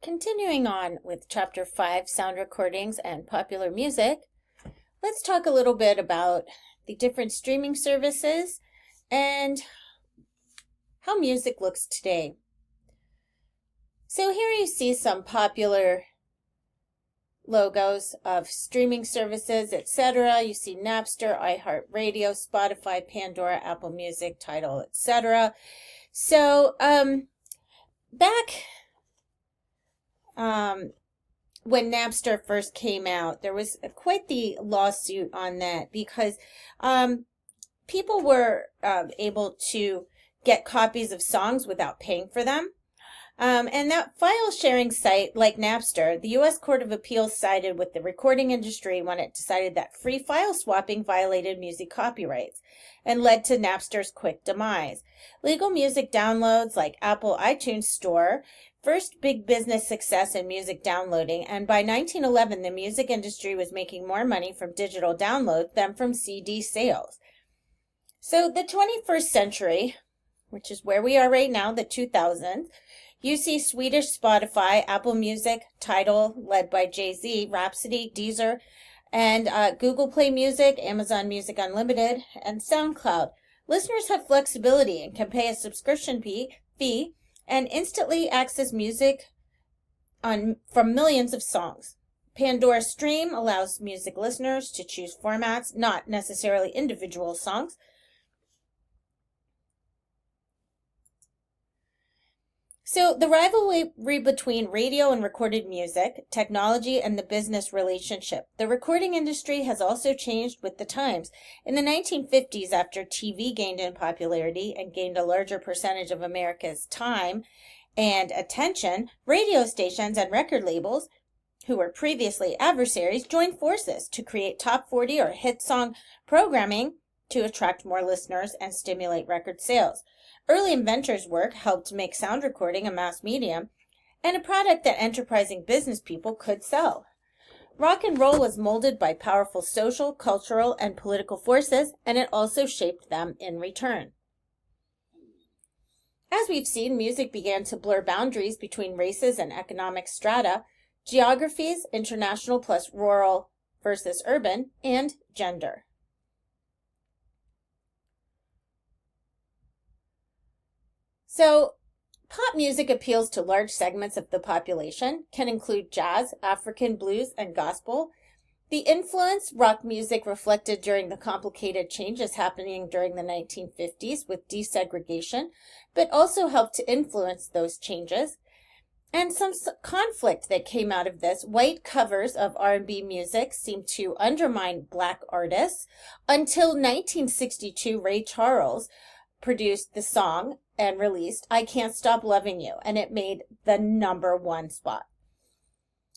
Continuing on with Chapter 5, Sound Recordings and Popular Music, let's talk a little bit about the different streaming services and how music looks today. So here you see some popular logos of streaming services, etc. You see Napster, iHeartRadio, Spotify, Pandora, Apple Music, Tidal, etc. So back when Napster first came out, there was quite the lawsuit on that because people were able to get copies of songs without paying for them. And that file sharing site, like Napster, the U.S. Court of Appeals sided with the recording industry when it decided that free file swapping violated music copyrights and led to Napster's quick demise. Legal music downloads like Apple iTunes Store, first big business success in music downloading, and by 1911 the music industry was making more money from digital downloads than from CD sales. So the 21st century, which is where we are right now, the 2000s, you see Swedish Spotify, Apple Music, Tidal, led by Jay-Z, Rhapsody, Deezer, and Google Play Music, Amazon Music Unlimited, and SoundCloud. Listeners have flexibility and can pay a subscription fee and instantly access music from millions of songs. Pandora Stream allows music listeners to choose formats, not necessarily individual songs. So the rivalry between radio and recorded music, technology, and the business relationship. The recording industry has also changed with the times. In the 1950s, after TV gained in popularity and gained a larger percentage of America's time and attention, radio stations and record labels, who were previously adversaries, joined forces to create top 40 or hit song programming to attract more listeners and stimulate record sales. Early inventors' work helped make sound recording a mass medium and a product that enterprising business people could sell. Rock and roll was molded by powerful social, cultural, and political forces, and it also shaped them in return. As we've seen, music began to blur boundaries between races and economic strata, geographies, international plus rural versus urban, and gender. So, pop music appeals to large segments of the population, can include jazz, African blues, and gospel. The influence rock music reflected during the complicated changes happening during the 1950s with desegregation, but also helped to influence those changes. And some conflict that came out of this. White covers of R&B music seemed to undermine black artists until 1962 Ray Charles produced the song and released I Can't Stop Loving You, and it made the #1 spot.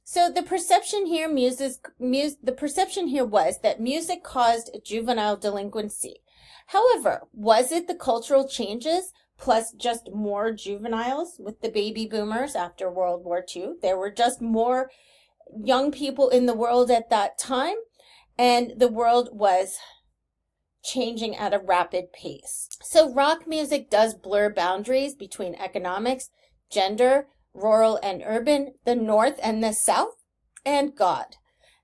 So the perception here was that music caused juvenile delinquency. However, was it the cultural changes plus just more juveniles with the baby boomers after World War II? There were just more young people in the world at that time, and the world was changing at a rapid pace. So rock music does blur boundaries between economics, gender, rural and urban, the North and the South, and God.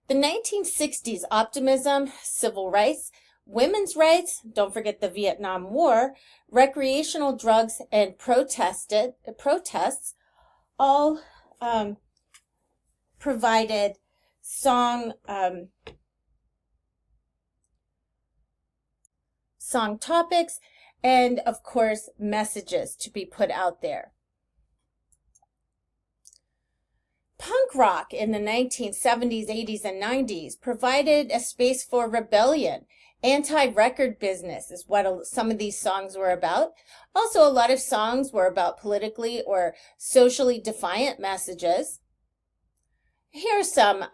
The 1960s optimism, civil rights, women's rights, don't forget the Vietnam War, recreational drugs, and protests all provided song topics, and of course messages to be put out there. Punk rock in the 1970s, 80s, and 90s provided a space for rebellion. Anti-record business is what some of these songs were about. Also, a lot of songs were about politically or socially defiant messages. Here are some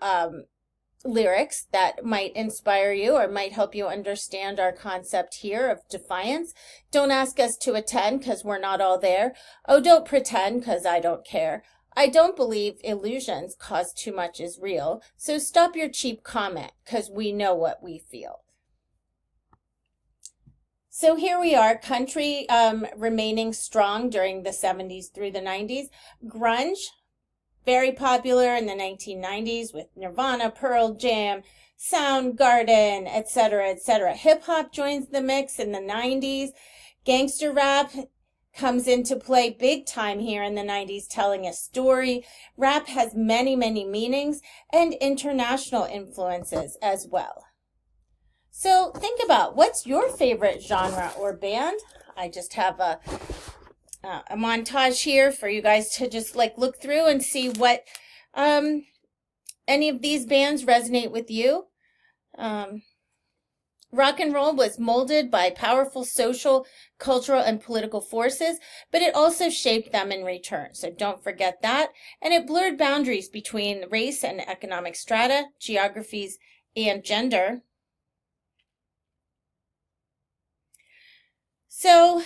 lyrics that might inspire you or might help you understand our concept here of defiance. Don't ask us to attend because we're not all there. Oh, don't pretend because I don't care. I don't believe illusions cause too much is real. So stop your cheap comment because we know what we feel. So here we are, country remaining strong during the 70s through the 90s. Grunge very popular in the 1990s with Nirvana, Pearl Jam, Soundgarden, etc., etc. Hip hop joins the mix in the 90s. Gangster rap comes into play big time here in the 90s, telling a story. Rap has many, many meanings and international influences as well. So think about, what's your favorite genre or band? I just have a montage here for you guys to just like look through and see what any of these bands resonate with you. Rock and roll was molded by powerful social, cultural, and political forces, but it also shaped them in return. So don't forget that. And it blurred boundaries between race and economic strata, geographies, and gender. So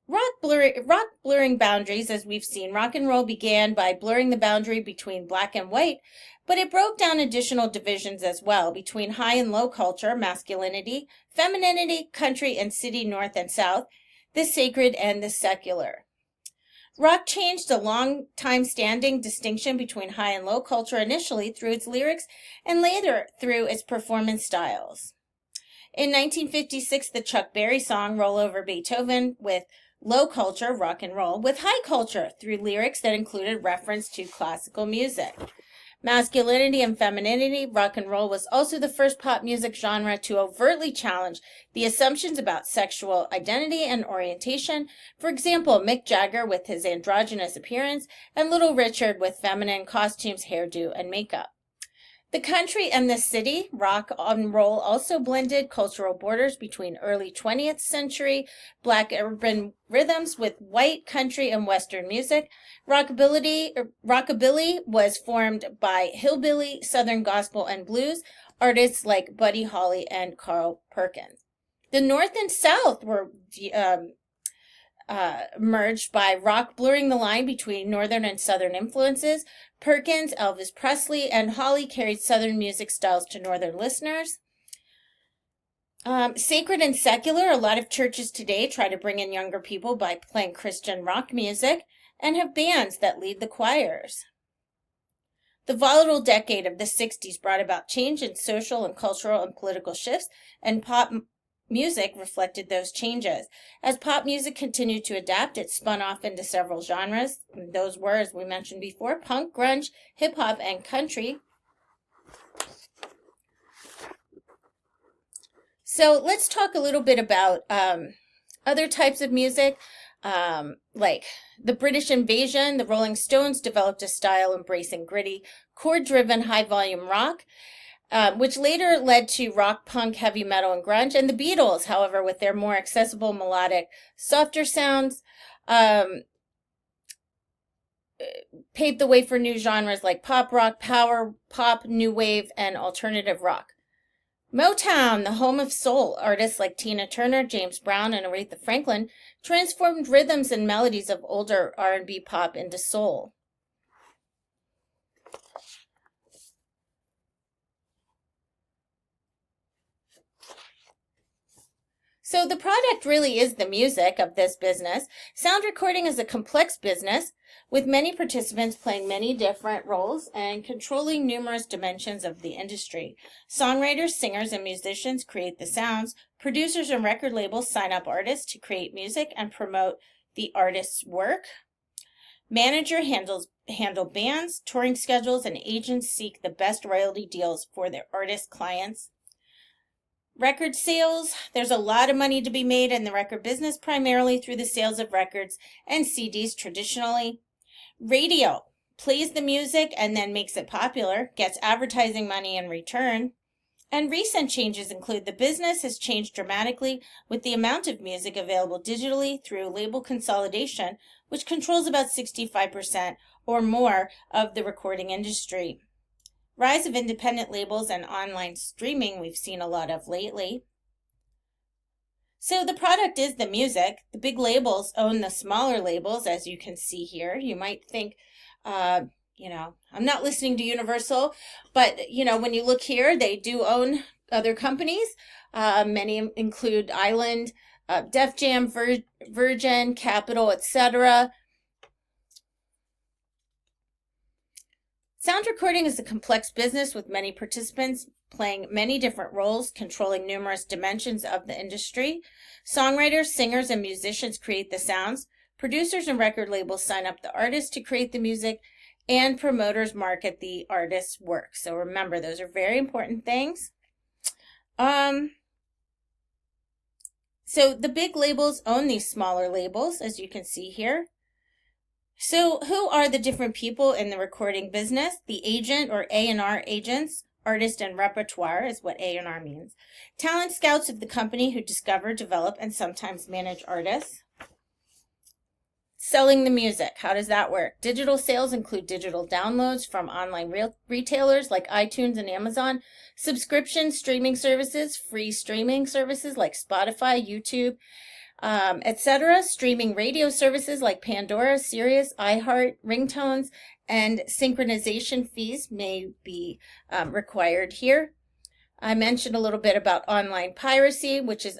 rock blurring boundaries, as we've seen. Rock and roll began by blurring the boundary between black and white, but it broke down additional divisions as well between high and low culture, masculinity, femininity, country and city, north and south, the sacred and the secular. Rock changed a long time standing distinction between high and low culture initially through its lyrics and later through its performance styles. In 1956, the Chuck Berry song Roll Over Beethoven with low culture, rock and roll, with high culture through lyrics that included reference to classical music. Masculinity and femininity, rock and roll was also the first pop music genre to overtly challenge the assumptions about sexual identity and orientation. For example, Mick Jagger with his androgynous appearance and Little Richard with feminine costumes, hairdo, and makeup. The country and the city, rock and roll also blended cultural borders between early 20th century black urban rhythms with white country and western music. Rockabilly was formed by hillbilly, southern gospel, and blues artists like Buddy Holly and Carl Perkins. The North and South were merged by rock blurring the line between northern and southern influences. Perkins, Elvis Presley, and Holly carried southern music styles to northern listeners. Sacred and secular, a lot of churches today try to bring in younger people by playing Christian rock music and have bands that lead the choirs. The volatile decade of the 60s brought about change in social and cultural and political shifts, and pop music reflected those changes. As pop music continued to adapt, it spun off into several genres. Those were, as we mentioned before, punk, grunge, hip-hop, and country. So let's talk a little bit about other types of music. Like the British Invasion, the Rolling Stones developed a style embracing gritty, chord-driven, high-volume rock, which later led to rock, punk, heavy metal, and grunge. And the Beatles, however, with their more accessible, melodic, softer sounds, paved the way for new genres like pop rock, power pop, new wave, and alternative rock. Motown, the home of soul, artists like Tina Turner, James Brown, and Aretha Franklin transformed rhythms and melodies of older R&B pop into soul. So the product really is the music of this business. Sound recording is a complex business with many participants playing many different roles and controlling numerous dimensions of the industry. Songwriters, singers, and musicians create the sounds. Producers and record labels sign up artists to create music and promote the artist's work. Managers handle bands, touring schedules, and agents seek the best royalty deals for their artist clients. Record sales, there's a lot of money to be made in the record business, primarily through the sales of records and CDs traditionally. Radio plays the music and then makes it popular, gets advertising money in return. And recent changes include the business has changed dramatically with the amount of music available digitally through label consolidation, which controls about 65% or more of the recording industry. Rise of independent labels and online streaming we've seen a lot of lately. So the product is the music. The big labels own the smaller labels, as you can see here. You might think, I'm not listening to Universal, but, when you look here, they do own other companies. Many include Island Def Jam, Virgin, Capitol, etc. Sound recording is a complex business with many participants playing many different roles, controlling numerous dimensions of the industry. Songwriters, singers, and musicians create the sounds. Producers and record labels sign up the artists to create the music, and promoters market the artist's work. So remember, those are very important things. So the big labels own these smaller labels, as you can see here. So who are the different people in the recording business? The agent or A&R agents, artist and repertoire is what A&R means. Talent scouts of the company who discover, develop, and sometimes manage artists. Selling the music, how does that work? Digital sales include digital downloads from online retailers like iTunes and Amazon, subscription streaming services, free streaming services like Spotify, YouTube, etc. Streaming radio services like Pandora, Sirius, iHeart, ringtones, and synchronization fees may be required here. I mentioned a little bit about online piracy, which is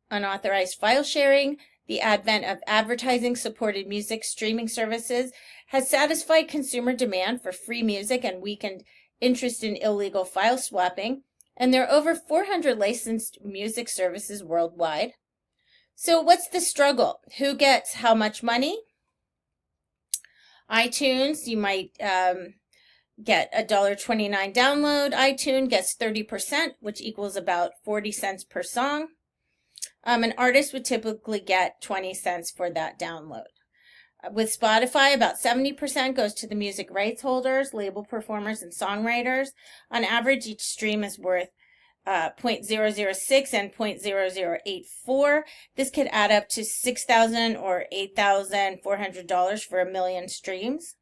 unauthorized file sharing. The advent of advertising-supported music streaming services has satisfied consumer demand for free music and weakened interest in illegal file swapping, and there are over 400 licensed music services worldwide. So what's the struggle? Who gets how much money? iTunes, you might get a $1.29 download. iTunes gets 30%, which equals about 40 cents per song. An artist would typically get 20 cents for that download. With Spotify, about 70% goes to the music rights holders, label performers, and songwriters. On average, each stream is worth 0.006 and 0.0084. This could add up to $6,000 or $8,400 for 1 million streams.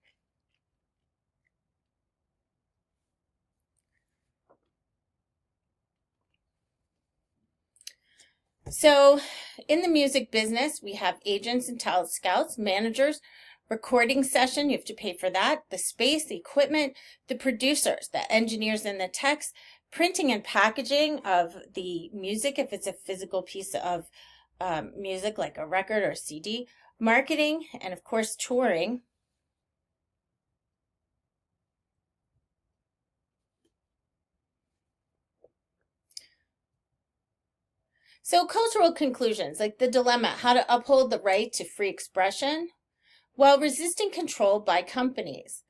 So in the music business, we have agents and talent scouts, managers, recording session, you have to pay for that, the space, the equipment, the producers, the engineers and the techs, printing and packaging of the music if it's a physical piece of music like a record or CD, marketing, and of course touring. So cultural conclusions, like the dilemma, how to uphold the right to free expression while resisting control by companies.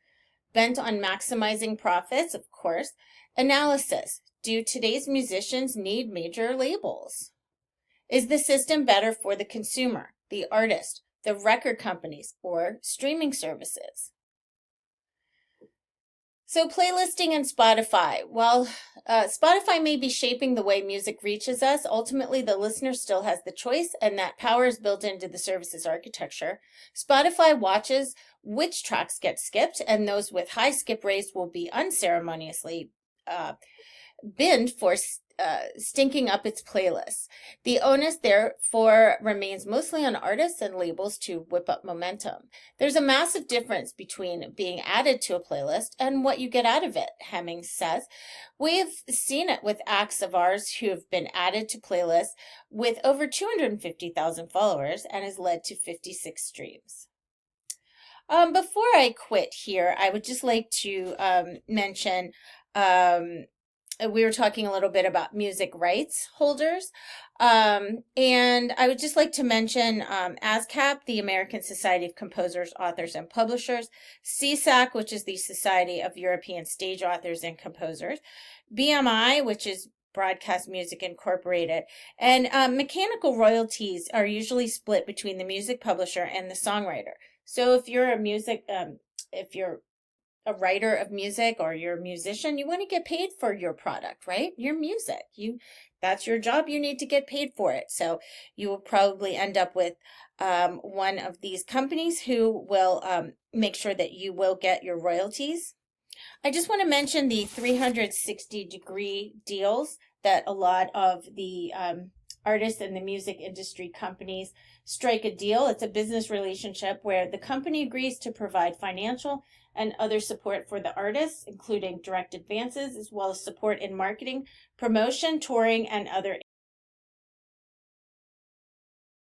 Bent on maximizing profits, of course. Analysis, do today's musicians need major labels? Is the system better for the consumer, the artist, the record companies, or streaming services? So playlisting and Spotify. While Spotify may be shaping the way music reaches us, ultimately the listener still has the choice, and that power is built into the service's architecture. Spotify watches which tracks get skipped, and those with high skip rates will be unceremoniously binned for stinking up its playlists. The onus, therefore, remains mostly on artists and labels to whip up momentum. There's a massive difference between being added to a playlist and what you get out of it, Hemmings says. We've seen it with acts of ours who have been added to playlists with over 250,000 followers and has led to 56 streams. Before I quit here, I would just like to mention we were talking a little bit about music rights holders. And I would just like to mention ASCAP, the American Society of Composers, Authors, and Publishers, SESAC, which is the Society of European Stage Authors and Composers, BMI, which is Broadcast Music Incorporated, and mechanical royalties are usually split between the music publisher and the songwriter. So if you're if you're a writer of music or you're a musician, you want to get paid for your product, right? Your music. That's your job. You need to get paid for it. So you will probably end up with one of these companies who will make sure that you will get your royalties. I just want to mention the 360-degree deals that a lot of the artists and the music industry companies strike a deal. It's a business relationship where the company agrees to provide financial and other support for the artists, including direct advances, as well as support in marketing, promotion, touring, and other